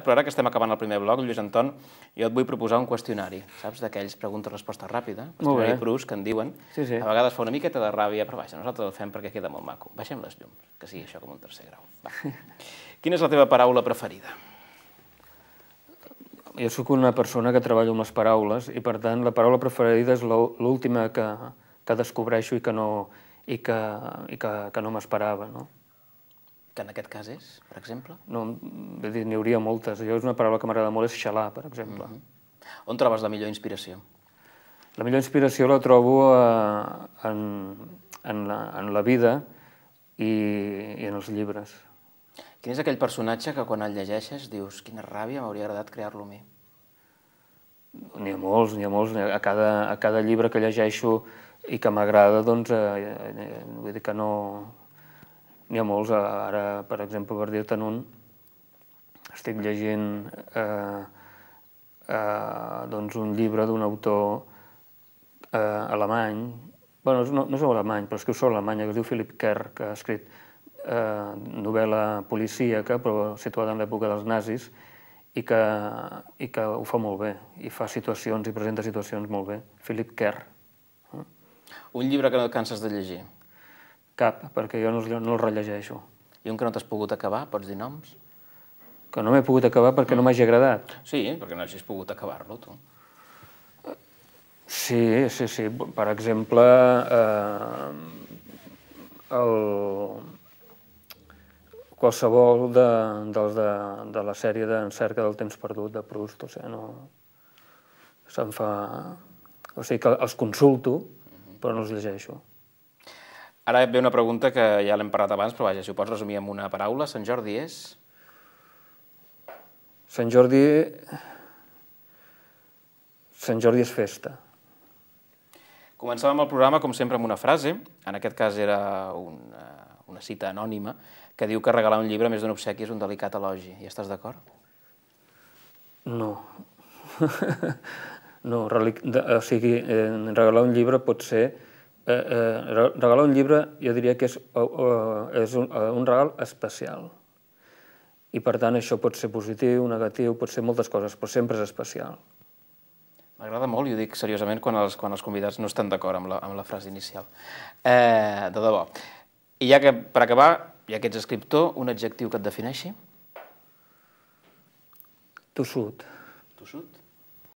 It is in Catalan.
Però ara que estem acabant el primer bloc, Lluís Anton, jo et vull proposar un qüestionari, saps? D'aquells pregunta-resposta ràpida, qüestionari Proust, que en diuen. A vegades fa una miqueta de ràbia, però vaja, nosaltres el fem perquè queda molt maco. Baixem les llums, que sigui això com un tercer grau. Quina és la teva paraula preferida? Jo sóc una persona que treballo amb les paraules i, per tant, la paraula preferida és l'última que descobreixo i que no m'esperava, no? Que en aquest cas és, per exemple? No, vull dir, n'hi hauria moltes. Jo és una paraula que m'agrada molt, és xalar, per exemple. On trobes la millor inspiració? La millor inspiració la trobo en la vida i en els llibres. Quin és aquell personatge que quan el llegeixes dius quina ràbia, m'hauria agradat crear-lo a mi? N'hi ha molts, n'hi ha molts. A cada llibre que llegeixo i que m'agrada, doncs, vull dir que no... N'hi ha molts. Ara, per exemple, per dir-te'n un, estic llegint un llibre d'un autor alemany, no és alemany, però escriu sobre Alemanya, que es diu Philipp Kerr, que ha escrit novel·la policíaca, però situada en l'època dels nazis, i que ho fa molt bé, i fa situacions, i presenta situacions molt bé. Philipp Kerr. Un llibre que no et canses de llegir? Cap, perquè jo no el rellegeixo. I un que no t'has pogut acabar? Pots dir noms? Que no m'he pogut acabar perquè no m'hagi agradat. Sí, perquè no hagis pogut acabar-lo, tu. Sí. Per exemple, qualsevol de la sèrie d'En cerca del temps perdut, de Proust, o sigui, no... Se'm fa... O sigui que els consulto, però no els llegeixo. Ara ve una pregunta que ja l'hem parlat abans, però vaja, si ho pots resumir amb una paraula. Sant Jordi és? Sant Jordi és festa. Començàvem el programa, com sempre, amb una frase. En aquest cas era una cita anònima que diu que regalar un llibre més d'un obsequi és un delicat elogi. Hi estàs d'acord? No. No, o sigui, regalar un llibre pot ser... Regalar un llibre jo diria que és un regal especial. I per tant això pot ser positiu, negatiu, pot ser moltes coses, però sempre és especial. M'agrada molt, i ho dic seriosament, quan els convidats no estan d'acord amb la frase inicial. De debò. I ja que, per acabar, ja que ets escriptor, un adjectiu que et defineixi? Tossut. Tossut?